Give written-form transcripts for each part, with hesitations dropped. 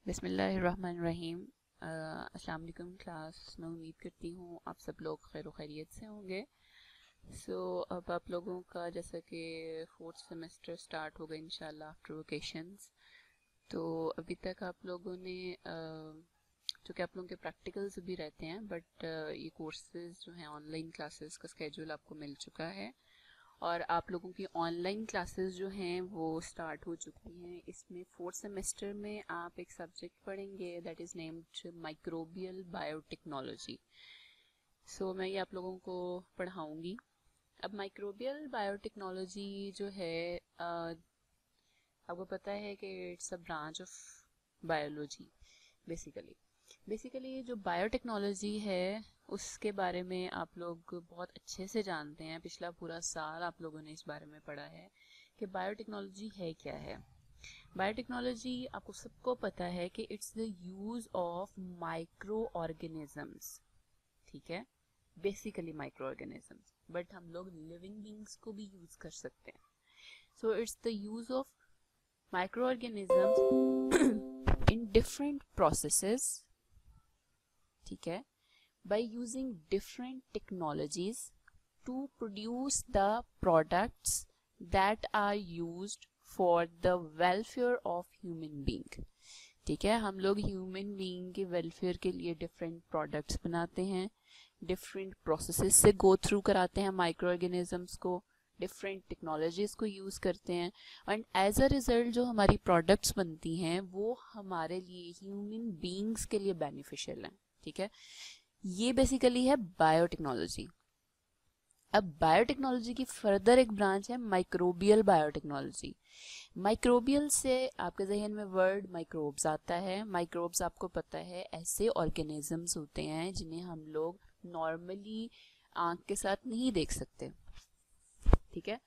बिस्मिल्लाहिर्रहमानिर्रहीम। अस्सलाम वालेकुम क्लास। मैं उम्मीद करती हूँ आप सब लोग खैर खैरियत से होंगे। अब आप लोगों का जैसा कि फोर्थ सेमेस्टर स्टार्ट होगा इंशाल्लाह आफ्टर वेकेशंस। तो अभी तक आप लोगों ने चूँकि आप लोगों के प्रैक्टिकल्स भी रहते हैं, बट ये कोर्सेज जो हैं ऑनलाइन क्लासेस का स्केड्यूल आपको मिल चुका है और आप लोगों की ऑनलाइन क्लासेस जो हैं वो स्टार्ट हो चुकी हैं। इसमें फोर्थ सेमेस्टर में आप एक सब्जेक्ट पढ़ेंगे that is named microbial biotechnology. मैं ये आप लोगों को पढ़ाऊंगी। अब माइक्रोबियल बायोटेक्नोलॉजी जो है आपको पता है कि it's a branch of biology. Basically जो बायोटेक्नोलॉजी है उसके बारे में आप लोग बहुत अच्छे से जानते हैं। पिछला पूरा साल आप लोगों ने इस बारे में पढ़ा है कि बायोटेक्नोलॉजी है क्या है। बायोटेक्नोलॉजी आपको सबको पता है कि it's the use of micro organisms. ठीक है, बेसिकली माइक्रो ऑर्गेनिजम्स, बट हम लोग लिविंग बींग्स को भी यूज कर सकते हैं। It's the use of micro organisms in different processes. ठीक है, by using different technologies to produce the products that are used for the welfare of human being। ठीक है, हम लोग ह्यूमन बीइंग के वेलफेयर के लिए डिफरेंट प्रोडक्ट्स बनाते हैं, डिफरेंट प्रोसेसेस से गो थ्रू कराते हैं माइक्रो ऑर्गेनिजम्स को, डिफरेंट टेक्नोलॉजीज को यूज़ करते हैं एंड एज अ रिजल्ट जो हमारी प्रोडक्ट्स बनती हैं वो हमारे लिए ह्यूमन बीइंग्स के लिए बेनिफिशियल हैं। ठीक है, ये बेसिकली है बायोटेक्नोलॉजी। अब बायोटेक्नोलॉजी की फर्दर एक ब्रांच है माइक्रोबियल बायोटेक्नोलॉजी। माइक्रोबियल से आपके जहन में वर्ड माइक्रोब्स आता है। माइक्रोब्स आपको पता है ऐसे ऑर्गेनिजम्स होते हैं जिन्हें हम लोग नॉर्मली आंख के साथ नहीं देख सकते। ठीक है,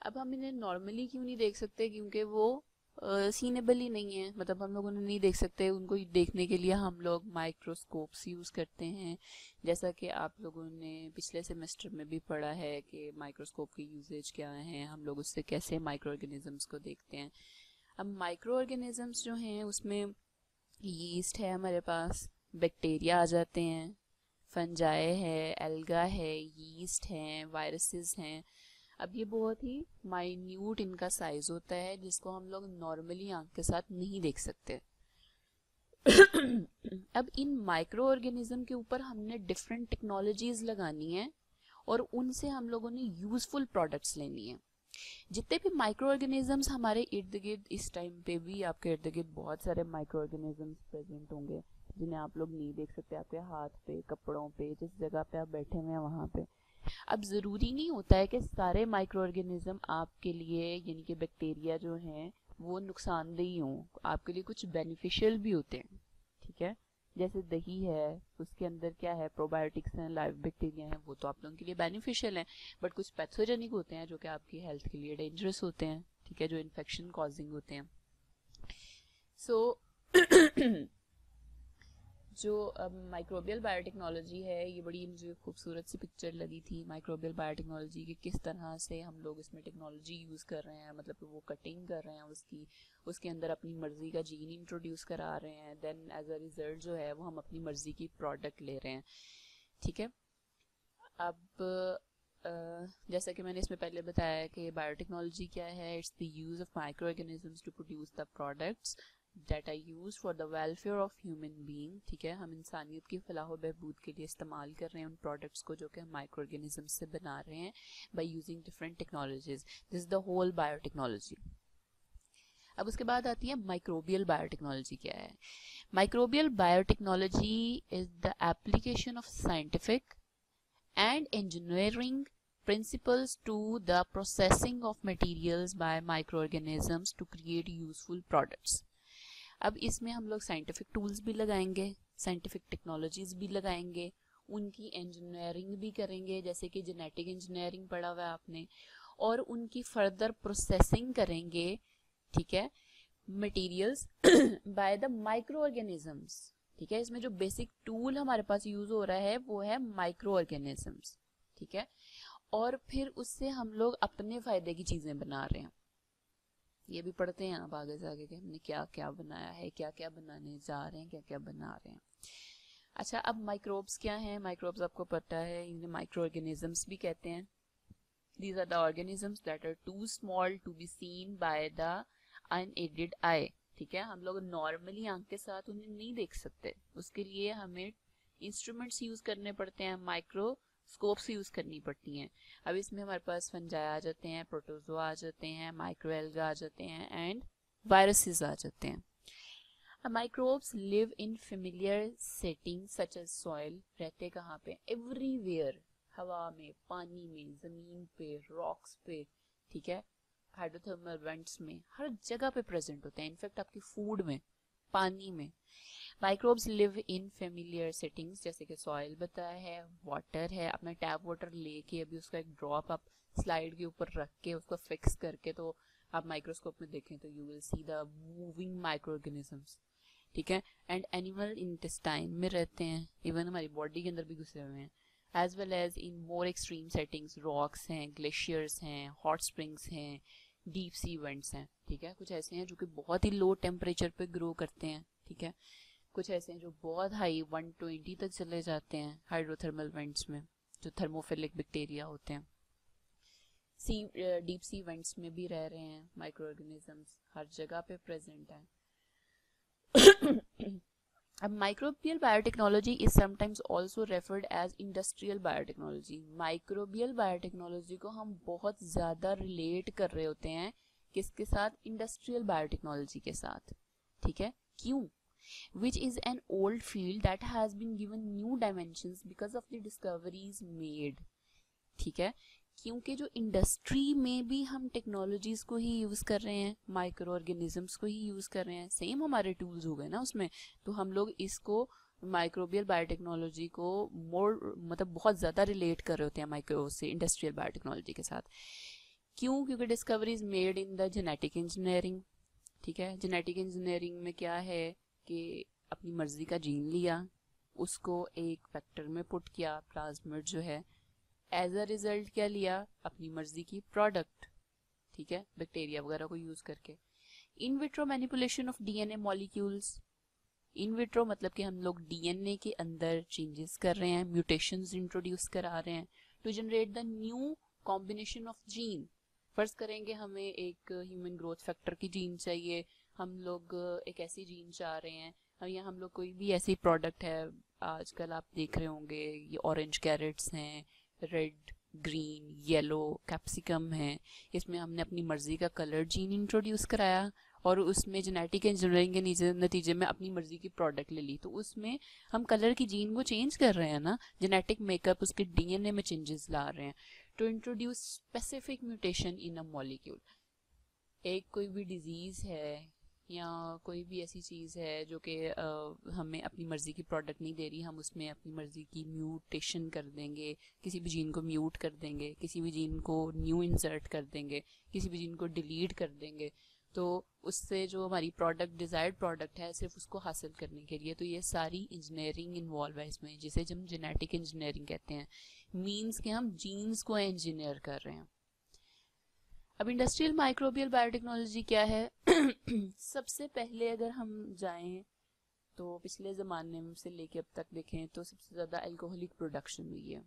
अब हम इन्हें नॉर्मली क्यों नहीं देख सकते? क्योंकि वो सीनेबल ही नहीं है, मतलब हम लोग उन्हें नहीं देख सकते। उनको देखने के लिए हम लोग माइक्रोस्कोप्स यूज़ करते हैं, जैसा कि आप लोगों ने पिछले सेमेस्टर में भी पढ़ा है कि माइक्रोस्कोप की यूजेज क्या है, हम लोग उससे कैसे माइक्रो ऑर्गेनिजम्स को देखते हैं। अब माइक्रो ऑर्गेनिजम्स जो हैं उसमें यीस्ट है, हमारे पास बैक्टीरिया आ जाते हैं, फंजाई है, एल्गा है, यीस्ट हैं, वायरसेस हैं। अब ये बहुत ही माइन्यूट इनका साइज होता है जिसको हम लोग नॉर्मली आंख के साथ नहीं देख सकते। अब इन माइक्रो ऑर्गेनिज्म के ऊपर हमने डिफरेंट टेक्नोलॉजीज लगानी है और उनसे हम लोगों ने यूजफुल प्रोडक्ट्स लेनी है। जितने भी माइक्रो ऑर्गेनिजम्स हमारे इर्द गिर्द, इस टाइम पे भी आपके इर्द गिर्द बहुत सारे माइक्रो ऑर्गेनिजम्स प्रेजेंट होंगे जिन्हें आप लोग नहीं देख सकते, आपके हाथ पे, कपड़ों पे, जिस जगह पे आप बैठे हुए हैं वहाँ पे। अब ज़रूरी नहीं होता है कि सारे माइक्रो ऑर्गेनिज्म आपके लिए, यानी कि बैक्टीरिया जो हैं वो नुकसानदेही हों, आपके लिए कुछ बेनिफिशियल भी होते हैं। ठीक है, जैसे दही है, उसके अंदर क्या है, प्रोबायोटिक्स हैं, लाइव बैक्टीरिया हैं, वो तो आप लोगों के लिए बेनिफिशियल हैं। बट कुछ पैथोजेनिक होते हैं जो कि आपकी हेल्थ के लिए डेंजरस होते हैं। ठीक है, जो इन्फेक्शन कॉजिंग होते हैं। सो जो माइक्रोबियल बायोटेक्नोलॉजी है, ये बड़ी मुझे खूबसूरत सी पिक्चर लगी थी माइक्रोबियल बायोटेक्नोलॉजी की, किस तरह से हम लोग इसमें टेक्नोलॉजी यूज़ कर रहे हैं, मतलब वो कटिंग कर रहे हैं उसकी, उसके अंदर अपनी मर्ज़ी का जीन इंट्रोड्यूस करा रहे हैं, देन एज अ रिज़ल्ट जो है वो हम अपनी मर्ज़ी की प्रोडक्ट ले रहे हैं। ठीक है, अब जैसा कि मैंने इसमें पहले बताया कि बायोटेक्नोलॉजी क्या है, it's the use of micro organisms to produce the products that are use for the welfare of human being. ठीक है, हम इंसानियत की फलाह बहबूद के लिए इस्तेमाल कर रहे हैं उन प्रोडक्ट्स को जो कि हम माइक्रो ऑर्गेनिज्म से बना रहे हैं by using different technologies. This is the whole biotechnology. अब उसके बाद आती है माइक्रोबियल बायोटेक्नोलॉजी। क्या है microbial biotechnology? Is the application of scientific and engineering principles to the processing of materials by microorganisms to create useful products। अब इसमें हम लोग साइंटिफिक टूल्स भी लगाएंगे, साइंटिफिक टेक्नोलॉजीज भी लगाएंगे, उनकी इंजीनियरिंग भी करेंगे, जैसे कि जेनेटिक इंजीनियरिंग पढ़ा हुआ है आपने, और उनकी फर्दर प्रोसेसिंग करेंगे। ठीक है, materials by the micro organisms. ठीक है, इसमें जो बेसिक टूल हमारे पास यूज हो रहा है वो है माइक्रो ऑर्गेनिजम्स। ठीक है, और फिर उससे हम लोग अपने फायदे की चीजें बना रहे हैं। ये भी पढ़ते हैं आप आगे जाके कि हमने क्या क्या बनाया है, क्या क्या बनाने जा रहे हैं, क्या क्या बना रहे हैं। अच्छा, अब माइक्रोब्स क्या हैं? माइक्रोब्स आपको पता है, इन्हें माइक्रो ऑर्गेनिजम्स भी कहते हैं। These are the organisms that are too small to be seen by the unaided eye। ठीक है, हम लोग नॉर्मली आंख के साथ उन्हें नहीं देख सकते, उसके लिए हमें इंस्ट्रूमेंट्स यूज करने पड़ते हैं, माइक्रोस्कोप्स यूज करनी पड़ती हैं। अब इसमें हमारे पास फंजाई आ जाते हैं, प्रोटोजोआ आ जाते हैं, माइक्रोएल्गा आ जाते हैं एंड वायरसेस आ जाते हैं। Microbes live in familiar setting such as soil. रहते कहाँ पे? एवरीवेयर, हवा में, पानी में, जमीन पे, रॉक्स पे, ठीक है, हाइड्रोथर्मल वेंट्स में, हर जगह पे प्रेजेंट होते हैं, इनफैक्ट आपकी फूड में, पानी में। Microbes live in familiar settings, जैसे कि सॉइल बताया है, वाटर है, अपना टैप वाटर लेके अभी उसका एक ड्रॉप आप स्लाइड के ऊपर रख के उसको फिक्स करके तो आप माइक्रोस्कोप में देखें तो you will see the moving micro organisms. ठीक है, एंड एनिमल इंटेस्टाइन में रहते हैं, इवन हमारी बॉडी के अंदर भी घुसे हुए हैं। As well as in more extreme settings, rocks हैं, ग्लेशियर्स हैं, हॉट स्प्रिंग्स हैं, डीप सी वेंट्स हैं। ठीक है, कुछ ऐसे हैं जो कि बहुत ही लो टेम्परेचर पे ग्रो करते हैं। ठीक है, कुछ ऐसे हैं जो बहुत हाई 120 तक चले जाते हैं हाइड्रोथर्मल वेंट्स में, जो थर्मोफिलिक बैक्टीरिया होते हैं। सी डीप सी वेंट्स में भी रह रहे हैं माइक्रो ऑर्गेनिजम्स, हर जगह पे प्रेजेंट है। अब microbial biotechnology is sometimes also referred as industrial biotechnology. Microbial biotechnology को हम बहुत ज़्यादा रिलेट कर रहे होते हैं किसके साथ? इंडस्ट्रियल बायोटेक्नोलॉजी के साथ। ठीक है, क्यों? Which is an old field that has been given new dimensions because of the discoveries made। ठीक है, क्योंकि जो इंडस्ट्री में भी हम टेक्नोलॉजीज को ही यूज कर रहे हैं, माइक्रो ऑर्गेनिजम्स को ही यूज कर रहे हैं, सेम हमारे टूल्स हो गए ना उसमें, तो हम लोग इसको माइक्रोबियल बायोटेक्नोलॉजी को मोर मतलब बहुत ज़्यादा रिलेट कर रहे होते हैं माइक्रो से इंडस्ट्रियल बायोटेक्नोलॉजी के साथ। क्यों? क्योंकि discoveries made in the genetic engineering. ठीक है, जेनेटिक इंजीनियरिंग में क्या है कि अपनी मर्जी का जीन लिया, उसको एक फैक्टर में पुट किया, प्लाज्मिड जो है, एज अ रिजल्ट क्या लिया? अपनी मर्जी की प्रोडक्ट। ठीक है, बैक्टीरिया वगैरह को यूज करके। In vitro manipulation of DNA molecules. In vitro मतलब कि हम लोग डीएनए के अंदर चेंजेस कर रहे हैं, म्यूटेशंस इंट्रोड्यूस करा रहे हैं to generate the new combination of gene. फर्ज करेंगे हमें एक ह्यूमन ग्रोथ फैक्टर की जीन चाहिए, हम लोग एक ऐसी जीन चाह रहे हैं, या हम लोग कोई भी ऐसी प्रोडक्ट है, आजकल आप देख रहे होंगे ये ऑरेंज कैरेट्स हैं, रेड, ग्रीन, येलो कैप्सिकम है, इसमें हमने अपनी मर्जी का कलर जीन इंट्रोड्यूस कराया और उसमें जेनेटिक इंजीनियरिंग के नतीजे में अपनी मर्जी की प्रोडक्ट ले ली, तो उसमें हम कलर की जीन को चेंज कर रहे हैं ना, जेनेटिक मेकअप उसके डीएनए में चेंजेस ला रहे हैं to introduce specific mutation in a molecule. एक कोई भी डिजीज है या कोई भी ऐसी चीज़ है जो कि हमें अपनी मर्ज़ी की प्रोडक्ट नहीं दे रही, हम उसमें अपनी मर्ज़ी की म्यूटेशन कर देंगे, किसी भी जीन को म्यूट कर देंगे, किसी भी जीन को न्यू इंसर्ट कर देंगे, किसी भी जीन को डिलीट कर देंगे, तो उससे जो हमारी प्रोडक्ट, डिज़ायर्ड प्रोडक्ट है, सिर्फ उसको हासिल करने के लिए, तो ये सारी इंजीनियरिंग इन्वॉल्व है इसमें, जिसे हम जेनेटिक इंजीनियरिंग कहते हैं। मीन्स कि हम जीन्स को इंजीनियर कर रहे हैं। अब इंडस्ट्रियल माइक्रोबियल बायोटेक्नोलॉजी क्या है? सबसे पहले अगर हम जाएं तो पिछले ज़माने से लेके अब तक देखें तो सबसे ज़्यादा अल्कोहलिक प्रोडक्शन हुई है,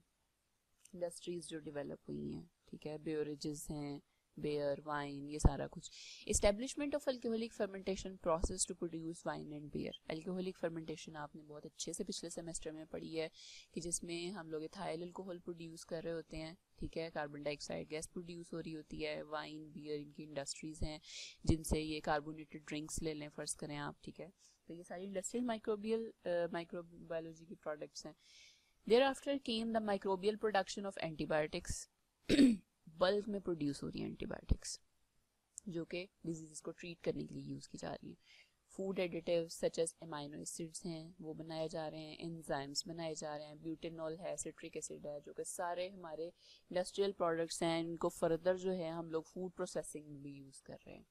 इंडस्ट्रीज जो डेवलप हुई हैं। ठीक है, बेवरेजेस हैं, बेयर, वाइन, ये सारा कुछ। Establishment of alcoholic fermentation process to produce wine and beer. Alcoholic fermentation आपने बहुत अच्छे से पिछले सेमेस्टर में पढ़ी है कि जिसमें हम लोग एथाइल अल्कोहल प्रोड्यूस कर रहे होते हैं। ठीक है, कार्बन डाइऑक्साइड गैस प्रोड्यूस हो रही होती है, वाइन, बियर इनकी इंडस्ट्रीज हैं जिनसे ये कार्बोनेटेड ड्रिंक्स ले लें फर्ज करें आप। ठीक है, तो ये सारी इंडस्ट्रियल माइक्रोबायोलॉजी की प्रोडक्ट्स हैं। Thereafter came the microbial production of antibiotics। Bulk में प्रोड्यूस हो रही है एंटीबायोटिक्स जो कि डिजीज को ट्रीट करने के लिए यूज की जा रही है। Food additives such as amino acids हैं, वो बनाए जा रहे हैं, एंजाइम्स बनाए जा रहे हैं, ब्यूटेनॉल है, सिट्रिक एसिड है, जो कि सारे हमारे इंडस्ट्रियल प्रोडक्ट्स हैं, इनको फर्दर जो है हम लोग फूड प्रोसेसिंग में भी यूज कर रहे हैं।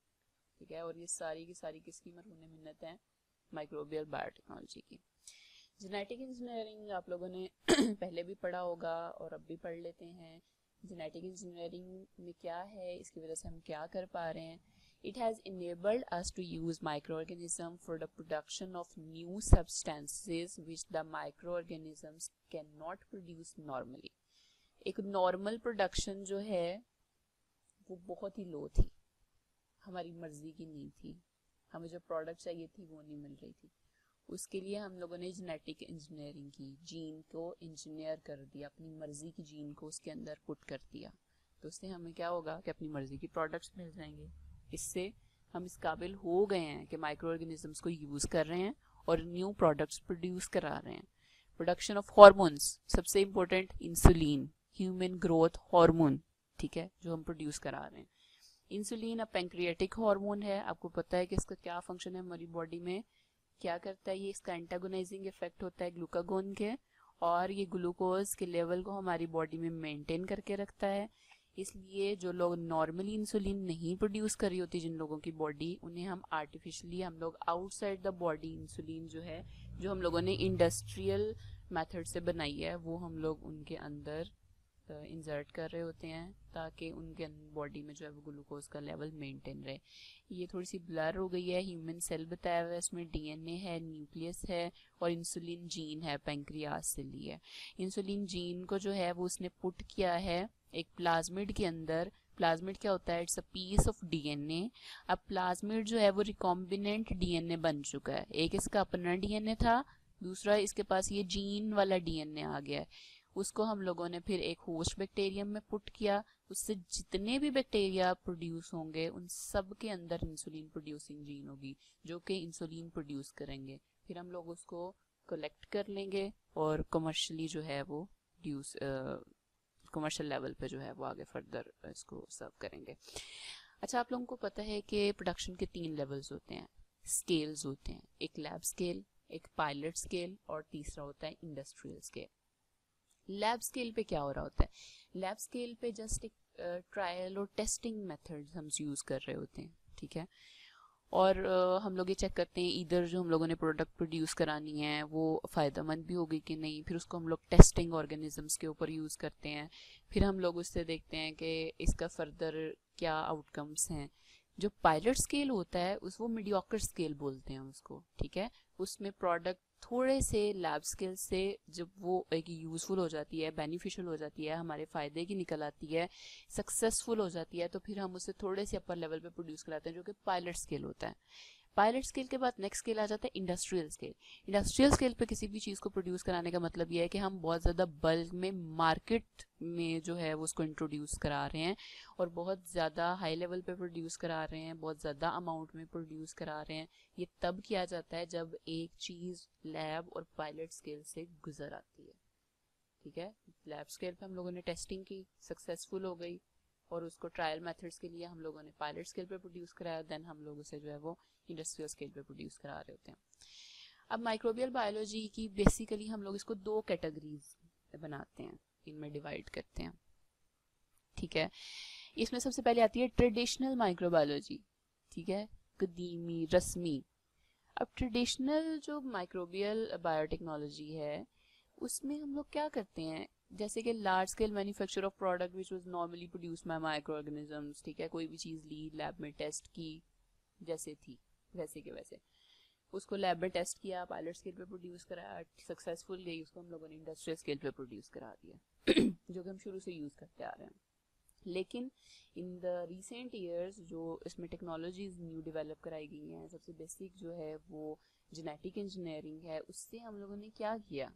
ठीक है, और ये सारी की सारी किसकी मरहूने मिन्नत है? माइक्रोबियल बायोटेक्नोलॉजी की। जेनेटिक इंजीनियरिंग आप लोगों ने पहले भी पढ़ा होगा और अब भी पढ़ लेते हैं। जेनेटिक इंजीनियरिंग में क्या है, इसकी वजह से हम क्या कर पा रहे हैं। It has enabled us to use microorganism for the production of new substances which the microorganisms cannot produce normally. एक नॉर्मल प्रोडक्शन जो है वो बहुत ही लो थी, हमारी मर्जी की नहीं थी, हमें जो प्रोडक्ट चाहिए थी वो नहीं मिल रही थी। उसके लिए हम लोगों ने जेनेटिक इंजीनियरिंग की, जीन को इंजीनियर कर दिया, अपनी मर्जी की जीन को उसके अंदर पुट कर दिया, तो उससे हमें क्या होगा कि अपनी मर्जी की प्रोडक्ट्स मिल जाएंगे। इससे हम इस काबिल हो गए हैं कि माइक्रो ऑर्गेनिजम्स को यूज कर रहे हैं और न्यू प्रोडक्ट्स प्रोड्यूस करा रहे हैं। प्रोडक्शन ऑफ हॉर्मोन्स, सबसे important insulin, human growth hormone, ठीक है, जो हम प्रोड्यूस करा रहे हैं। इंसुलिन अब पैंक्रियाटिक हार्मोन है, आपको पता है कि इसका क्या फंक्शन है हमारी बॉडी में, क्या करता है ये, इसका एंटागोनाइजिंग इफेक्ट होता है ग्लूकागोन के, और ये ग्लूकोज के लेवल को हमारी बॉडी में मेंटेन करके रखता है। इसलिए जो लोग नॉर्मली इंसुलिन नहीं प्रोड्यूस कर रही होती, जिन लोगों की बॉडी, उन्हें हम आर्टिफिशियली, हम लोग आउटसाइड द बॉडी इंसुलिन जो है, जो हम लोगों ने इंडस्ट्रियल मेथड से बनाई है, वो हम लोग उनके अंदर इंसर्ट कर रहे होते हैं ताकि उनके बॉडी में जो है वो ग्लूकोज का लेवल मेंटेन रहे। ये थोड़ी सी ब्लर हो गई है, ह्यूमन सेल बताया हुआ है, इसमें डीएनए है, न्यूक्लियस है और इंसुलिन जीन है, पैंक्रियास से ली है। इंसुलिन जीन को जो है वो उसने पुट किया है एक प्लाज्मिड के अंदर। प्लाज्मिड क्या होता है, it's a piece of DNA. अब प्लाज्मिड जो है वो रिकॉम्बिनेंट डीएनए बन चुका है, एक इसका अपना डीएनए था, दूसरा इसके पास ये जीन वाला डीएनए आ गया है। उसको हम लोगों ने फिर एक होस्ट बैक्टीरियम में पुट किया, उससे जितने भी बैक्टीरिया प्रोड्यूस होंगे उन सब के अंदर इंसुलिन प्रोड्यूसिंग जीन होगी जो कि इंसुलिन प्रोड्यूस करेंगे। फिर हम लोग उसको कलेक्ट कर लेंगे और कमर्शियली जो है वो प्रोड्यूस, कमर्शियल लेवल पे जो है वो आगे फर्दर इसको सर्व करेंगे। अच्छा, आप लोगों को पता है कि प्रोडक्शन के 3 लेवल्स होते हैं, स्केल्स होते हैं, एक लैब स्केल, एक पायलट स्केल और तीसरा होता है इंडस्ट्रियल स्केल। लैब स्केल पे क्या हो रहा होता है, लैब स्केल पे जस्ट एक ट्रायल और टेस्टिंग मेथड्स हम यूज़ कर रहे होते हैं, ठीक है, और हम लोग ये चेक करते हैं इधर जो हम लोगों ने प्रोडक्ट प्रोड्यूस करानी है वो फ़ायदेमंद भी होगी कि नहीं, फिर उसको हम लोग टेस्टिंग ऑर्गेनिजम्स के ऊपर यूज़ करते हैं, फिर हम लोग उससे देखते हैं कि इसका फर्दर क्या आउटकम्स हैं। जो पायलट स्केल होता है उस वो मीडियोकर स्केल बोलते हैं उसको, ठीक है, उसमें प्रोडक्ट थोड़े से लैब स्केल से जब वो एक यूज़फुल हो जाती है, बेनिफिशियल हो जाती है, हमारे फ़ायदे की निकल आती है, सक्सेसफुल हो जाती है, तो फिर हम उसे थोड़े से अपर लेवल पे प्रोड्यूस कराते हैं जो कि पायलट स्केल होता है। पायलट स्केल के बाद नेक्स्ट स्केल आ जाता है इंडस्ट्रियल स्केल। इंडस्ट्रियल स्केल पे किसी भी चीज़ को प्रोड्यूस कराने का मतलब यह है कि हम बहुत ज़्यादा बल्क में मार्केट में जो है वो उसको इंट्रोड्यूस करा रहे हैं और बहुत ज़्यादा हाई लेवल पे प्रोड्यूस करा रहे हैं, बहुत ज़्यादा अमाउंट में प्रोड्यूस करा रहे हैं। ये तब किया जाता है जब एक चीज़ लैब और पायलट स्केल से गुजर आती है, ठीक है। लैब स्केल पे हम लोगों ने टेस्टिंग की, सक्सेसफुल हो गई, और उसको ट्रायल मेथड्स के लिए हम लोगों ने पायलट स्केल पे प्रोड्यूस कराया, देन हम लोग उसे जो है वो इंडस्ट्रियल स्केल पे प्रोड्यूस करा रहे होते हैं। अब माइक्रोबियल बायोलॉजी की बेसिकली हम लोग इसको 2 कैटेगरीज बनाते हैं, इनमें डिवाइड करते हैं, ठीक है। इसमें सबसे पहले आती है ट्रेडिशनल माइक्रोबायोलॉजी, ठीक है, कदीमी रस्मी। अब ट्रेडिशनल जो माइक्रोबियल बायोटेक्नोलॉजी है उसमें हम लोग क्या करते हैं, जैसे कि large scale manufacture of product which was normally produced by micro organisms, ठीक है, कोई भी चीज़ ली लैब में टेस्ट की जैसे थी वैसे के वैसे, उसको लैब में टेस्ट किया, पायलट स्केल पे प्रोड्यूस कराया, सक्सेसफुल गई, उसको हम लोगों ने इंडस्ट्रियल स्केल पे प्रोड्यूस करा दिया जो कि हम शुरू से यूज़ करते आ रहे हैं। लेकिन इन द रिसेंट ईयर्स जो इसमें टेक्नोलॉजीज न्यू डेवलप कराई गई हैं, सबसे बेसिक जो है वो जेनेटिक इंजीनियरिंग है, उससे हम लोगों ने क्या किया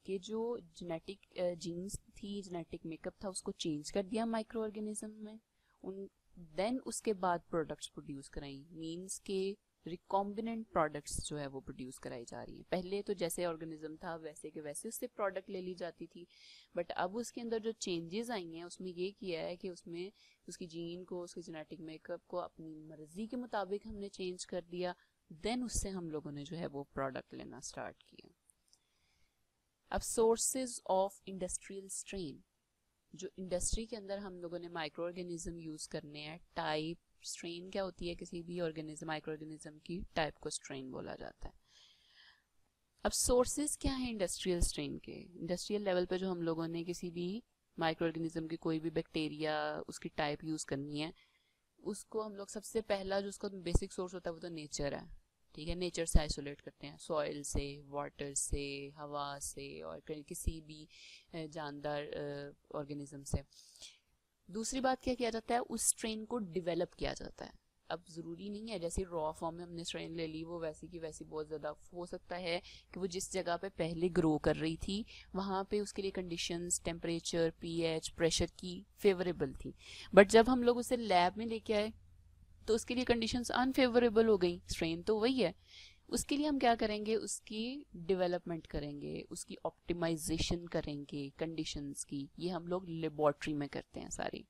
कि जो जेनेटिक जीन्स थी, जेनेटिक मेकअप था, उसको चेंज कर दिया माइक्रो ऑर्गेनिज्म में, उन देन उसके बाद प्रोडक्ट्स प्रोड्यूस कराई, मींस के रिकॉम्बिनेंट प्रोडक्ट्स जो है वो प्रोड्यूस कराई जा रही है। पहले तो जैसे ऑर्गेनिज्म था वैसे के वैसे उससे प्रोडक्ट ले ली जाती थी, बट अब उसके अंदर जो चेंजेस आई हैं उसमें ये किया है कि उसमें उसकी जीन को, उसके जेनेटिक मेकअप को अपनी मर्जी के मुताबिक हमने चेंज कर दिया, देन उससे हम लोगों ने जो है वो प्रोडक्ट लेना स्टार्ट किया। अब सोर्सेज ऑफ इंडस्ट्रियल स्ट्रेन, जो इंडस्ट्री के अंदर हम लोगों ने माइक्रो ऑर्गेनिज्म यूज करने हैं, टाइप स्ट्रेन क्या होती है, किसी भी ऑर्गेनिज्म माइक्रो ऑर्गेनिज्म की टाइप को स्ट्रेन बोला जाता है। अब सोर्सेज क्या है इंडस्ट्रियल स्ट्रेन के, इंडस्ट्रियल लेवल पे जो हम लोगों ने किसी भी माइक्रो ऑर्गेनिज्म की कोई भी बैक्टीरिया उसकी टाइप यूज करनी है, उसको हम लोग सबसे पहला जो उसका बेसिक सोर्स होता है वो तो नेचर है, ठीक है। नेचर से आइसोलेट करते हैं, सॉइल से, वाटर से, हवा से, और किसी भी जानदार ऑर्गेनिज्म से। दूसरी बात क्या किया जाता है, उस स्ट्रेन को डेवलप किया जाता है। अब ज़रूरी नहीं है जैसे रॉ फॉर्म में हमने स्ट्रेन ले ली वो वैसी की वैसी बहुत ज़्यादा, हो सकता है कि वो जिस जगह पे पहले ग्रो कर रही थी वहाँ पे उसके लिए कंडीशंस, टेम्परेचर, पीएच, प्रेशर की फेवरेबल थी, बट जब हम लोग उसे लैब में लेके आए तो उसके लिए कंडीशंस अनफेवरेबल हो गई। स्ट्रेन तो वही है, उसके लिए हम क्या करेंगे, उसकी डेवलपमेंट करेंगे, उसकी ऑप्टिमाइजेशन करेंगे कंडीशंस की। ये हम लोग लेबोरेटरी में करते हैं सारी।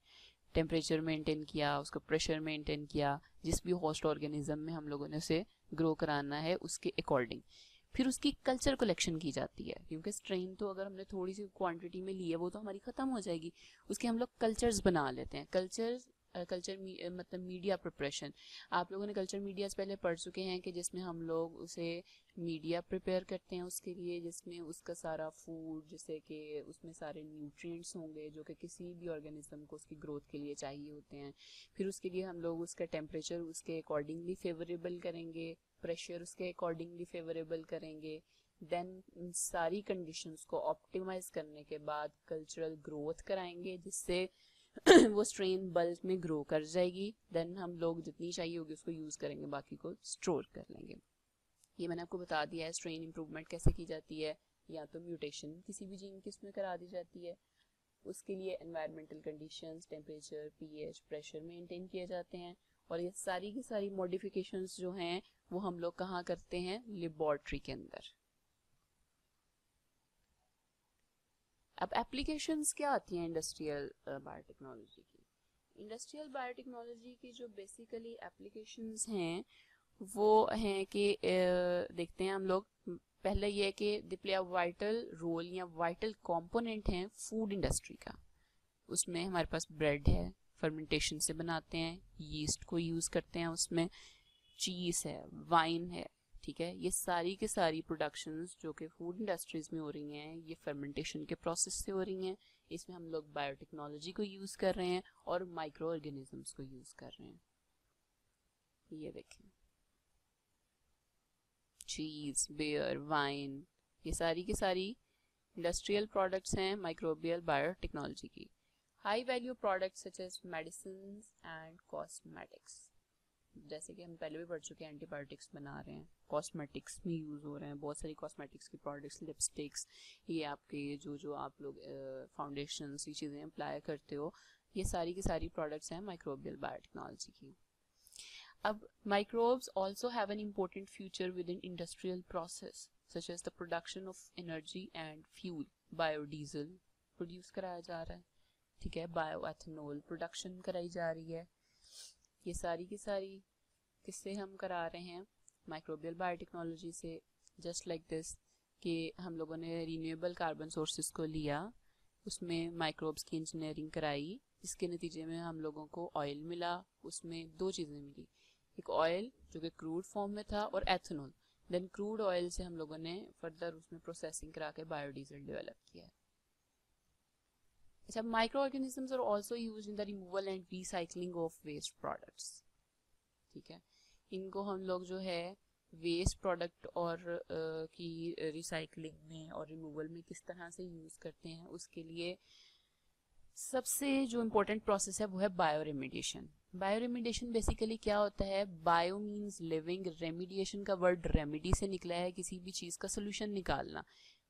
टेम्परेचर मेंटेन किया, उसका प्रेशर मेंटेन किया, जिस भी होस्ट ऑर्गेनिज्म में हम लोगों ने उसे ग्रो कराना है उसके अकॉर्डिंग। फिर उसकी कल्चर कलेक्शन की जाती है, क्योंकि स्ट्रेन तो अगर हमने थोड़ी सी क्वांटिटी में ली है वो तो हमारी ख़त्म हो जाएगी। उसके हम लोग कल्चर्स बना लेते हैं। कल्चर मतलब मीडिया प्रिपरेशन। आप लोगों ने कल्चर मीडियाज पहले पढ़ चुके हैं कि जिसमें हम लोग उसे मीडिया प्रिपेयर करते हैं उसके लिए, जिसमें उसका सारा फूड, जैसे कि उसमें सारे न्यूट्रिएंट्स होंगे जो कि किसी भी ऑर्गेनिज्म को उसकी ग्रोथ के लिए चाहिए होते हैं। फिर उसके लिए हम लोग उसका टेम्परेचर उसके अकॉर्डिंगली फेवरेबल करेंगे, प्रेशर उसके अकॉर्डिंगली फेवरेबल करेंगे। देन इन सारी कंडीशंस को ऑप्टिमाइज करने के बाद कल्चरल ग्रोथ कराएंगे, जिससे वो स्ट्रेन बल्क में ग्रो कर जाएगी। देन हम लोग जितनी चाहिए होगी उसको यूज़ करेंगे, बाकी को स्टोर कर लेंगे। ये मैंने आपको बता दिया है स्ट्रेन इम्प्रूवमेंट कैसे की जाती है। या तो म्यूटेशन किसी भी जीन की इसमें करा दी जाती है, उसके लिए environmental conditions, temperature, pH, pressure maintain किए जाते हैं, और ये सारी की सारी मॉडिफिकेशंस जो हैं वो हम लोग कहाँ करते हैं, लेबोरेटरी के अंदर। अब एप्लीकेशंस क्या आती हैं इंडस्ट्रियल बायोटेक्नोलॉजी की। इंडस्ट्रियल बायोटेक्नोलॉजी की जो बेसिकली एप्लीकेशंस हैं वो हैं कि देखते हैं हम लोग। पहले ये है कि they play a vital role या वाइटल कंपोनेंट हैं फूड इंडस्ट्री का। उसमें हमारे पास ब्रेड है, फर्मेंटेशन से बनाते हैं, यीस्ट को यूज़ करते हैं उसमें, चीज़ है, वाइन है, ठीक है। ये सारी के सारी प्रोडक्शंस जो कि फूड इंडस्ट्रीज में हो रही हैं ये फर्मेंटेशन के प्रोसेस से हो रही हैं। इसमें हम लोग बायोटेक्नोलॉजी को यूज़ कर रहे हैं और माइक्रो ऑर्गेनिजम्स को यूज़ कर रहे हैं। ये देखें, चीज़, बियर, वाइन, ये सारी की सारी इंडस्ट्रियल प्रोडक्ट्स हैं माइक्रोबियल बायोटेक्नोलॉजी की। High value products such as medicine and cosmetics, जैसे कि हम पहले भी पढ़ चुके हैं, एंटीबायोटिक्स बना रहे हैं, कॉस्मेटिक्स में यूज़ हो रहे हैं बहुत सारी कॉस्मेटिक्स की प्रोडक्ट्स, लिपस्टिक्स, ये आपके जो आप लोग फाउंडेशंस, ये चीज़ें अप्लाई करते हो, ये सारी की सारी प्रोडक्ट्स हैं माइक्रोबियल बायोटेक्नोलॉजी की। अब microbes also have an important future with in industrial process such as the production of energy and fuel. Biodiesel produce कराया जा रहा है, ठीक है, बायो एथेनॉल प्रोडक्शन कराई जा रही है। ये सारी की सारी किससे हम करा रहे हैं, माइक्रोबियल बायोटेक्नोलॉजी से। जस्ट लाइक दिस कि हम लोगों ने रीन्यूएबल कार्बन सोर्सेज को लिया, उसमें माइक्रोब्स की इंजीनियरिंग कराई, जिसके नतीजे में हम लोगों को ऑयल मिला। उसमें दो चीज़ें मिली, एक ऑयल जो कि क्रूड फॉर्म में था और एथेनॉल। देन क्रूड ऑयल से हम लोगों ने फर्दर उसमें प्रोसेसिंग करा के बायोडीजल डेवलप किया है। अच्छा, micro organisms are also used in the removal and recycling of waste products, ठीक है। इनको हम लोग जो है वेस्ट प्रोडक्ट और की रिसाइकलिंग में और रिमूवल में किस तरह से यूज़ करते हैं, उसके लिए सबसे जो इम्पोर्टेंट प्रोसेस है वो है bio remediation. Bio remediation basically क्या होता है, बायो मीन्स लिविंग, रेमिडिएशन का वर्ड रेमिडी से निकला है, किसी भी चीज़ का सोल्यूशन निकालना।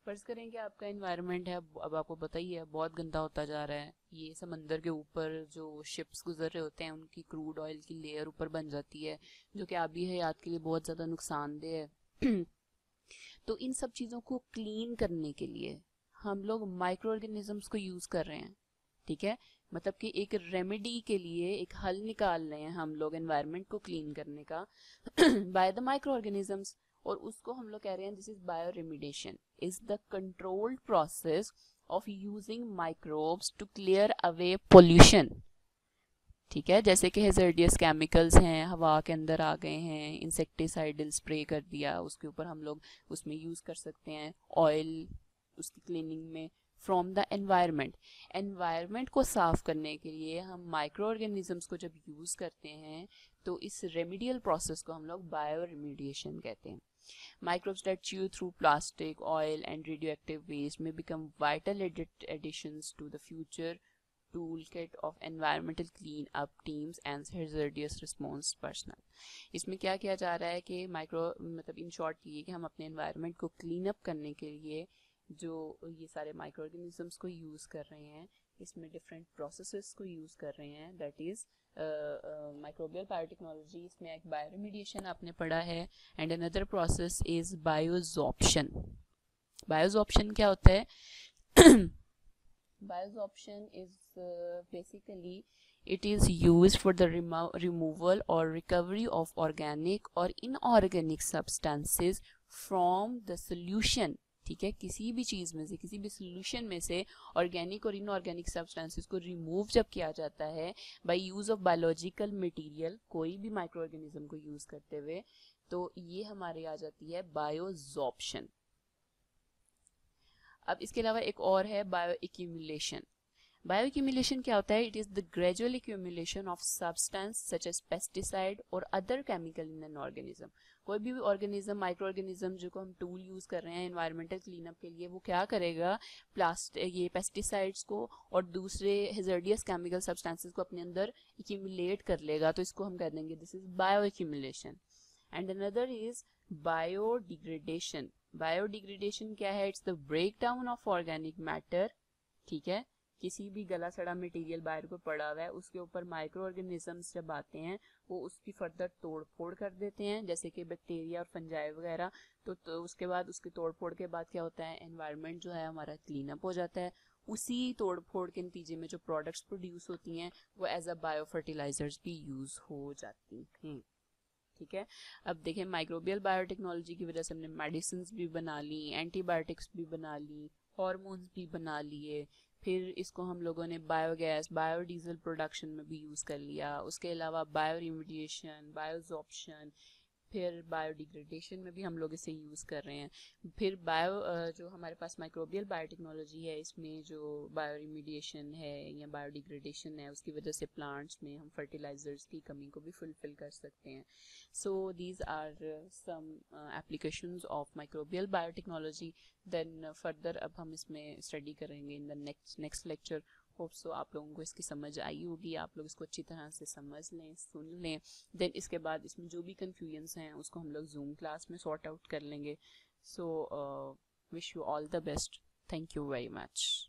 फर्ज करें कि आपका एनवायरनमेंट है, अब आपको पता ही है बहुत गंदा होता जा रहा है, ये समंदर के ऊपर जो शिप्स गुजर रहे होते हैं उनकी क्रूड ऑयल की लेयर ऊपर बन जाती है, जो कि आबी हयात के लिए बहुत ज़्यादा नुकसानदेह है। तो इन सब चीज़ों को क्लीन करने के लिए हम लोग माइक्रो ऑर्गेनिजम्स को यूज़ कर रहे हैं, ठीक है। मतलब कि एक रेमेडी के लिए एक हल निकाल रहे हैं हम लोग एनवायरनमेंट को क्लीन करने का बाय द माइक्रो ऑर्गेनिजम्स, और उसको हम लोग कह रहे हैं this is bio remediation, is the controlled process of using microbes to clear away pollution, ठीक है। जैसे कि हेजर्डियस केमिकल्स हैं, हवा के अंदर आ गए हैं, इंसेक्टिसाइडल स्प्रे कर दिया उसके ऊपर, हम लोग उसमें यूज़ कर सकते हैं ऑयल उसकी क्लीनिंग में, फ्रॉम द एनवायरनमेंट। एनवायरनमेंट को साफ करने के लिए हम माइक्रो ऑर्गेनिजम्स को जब यूज़ करते हैं तो इस रेमिडियल प्रोसेस को हम लोग बायो रेमिडिएशन कहते हैं। Microbes that chew through plastic, oil, and radioactive waste may become vital additions to the future toolkit of environmental clean-up teams and hazardous response personnel। इसमें क्या किया जा रहा है कि माइक्रो मतलब इन शॉर्ट ये कि हम अपने एनवायरनमेंट को क्लीन अप करने के लिए जो ये सारे माइक्रो ऑर्गेनिजम्स को यूज़ कर रहे हैं, इसमें डिफरेंट प्रोसेसेस को यूज़ कर रहे हैं, दैट इज़ माइक्रोबियल बायोटेक्नोलॉजी। इसमें एक बायोरेमिडिएशन आपने पढ़ा है, एंड अनदर प्रोसेस इज़ बायोजॉर्प्शन। बायोजॉर्प्शन क्या होता है? Bioabsorption is basically it is used for the removal or recovery of organic or inorganic substances from the solution। ठीक है, किसी भी चीज़ में से, किसी भी सोल्यूशन में से ऑर्गेनिक और इनऑर्गेनिक सब्सटेंसेस को रिमूव जब किया जाता है by use of biological material, कोई भी माइक्रो ऑर्गेनिज्म को यूज़ करते हुए, तो ये हमारे आ जाती है बायोजॉर्प्शन। अब इसके अलावा एक और है बायो एक्यूमुलेशन। बायो एक्यूमुलेशन क्या होता है? It is the gradual accumulation of substance such as pesticide और other chemical in an organism. कोई भी ऑर्गेनिज्म, माइक्रो ऑर्गेनिज्म जो को हम टूल यूज़ कर रहे हैं एनवायरमेंटल क्लीनअप के लिए, वो क्या करेगा? ये पेस्टिसाइड्स को और दूसरे हेजर्डियस केमिकल सब्सटेंसेस को अपने अंदर एक्यूमुलेट कर लेगा, तो इसको हम कह देंगे this is bio accumulation. And another is biodegradation. Biodegradation क्या है? It's the break down of organic matter. ठीक है, किसी भी गला सड़ा मटेरियल बाहर को पड़ा हुआ है, उसके ऊपर माइक्रो ऑर्गेनिजम्स जब आते हैं वो उसकी फर्दर तोड़ फोड़ कर देते हैं, जैसे कि बैक्टीरिया और फंजाई वगैरह। तो उसके बाद उसकी तोड़ फोड़ के बाद क्या होता है? एनवायरनमेंट जो है हमारा क्लीन अप हो जाता है। उसी तोड़ फोड़ के नतीजे में जो प्रोडक्ट्स प्रोड्यूस होती हैं वो एज अ बायो फर्टिलाइजर्स भी यूज़ हो जाती हैं। ठीक है, अब देखें माइक्रोबियल बायोटेक्नोलॉजी की वजह से हमने मेडिसिन भी बना ली, एंटीबायोटिक्स भी बना ली, हॉर्मोन्स भी बना लिए, फिर इसको हम लोगों ने बायोगैस, बायोडीजल प्रोडक्शन में भी यूज़ कर लिया। उसके अलावा बायो रिमिडिएशन, बायोजॉर्प्शन, फिर बायोडिग्रेडेशन में भी हम लोग इसे यूज़ कर रहे हैं। फिर जो हमारे पास माइक्रोबियल बायोटेक्नोलॉजी है, इसमें जो बायो रिमिडिएशन है या बायोडिग्रेडेशन है, उसकी वजह से प्लांट्स में हम फर्टिलाइजर्स की कमी को भी फुलफिल कर सकते हैं। So these are some applications of microbial biotechnology. Then further अब हम इसमें स्टडी करेंगे in the next lecture. Hope so आप लोगों को इसकी समझ आई होगी, आप लोग इसको अच्छी तरह से समझ लें, सुन लें। देन इसके बाद इसमें जो भी कन्फ्यूजन्स हैं उसको हम लोग जूम क्लास में सॉर्ट आउट कर लेंगे। So wish you all the best. Thank you very much.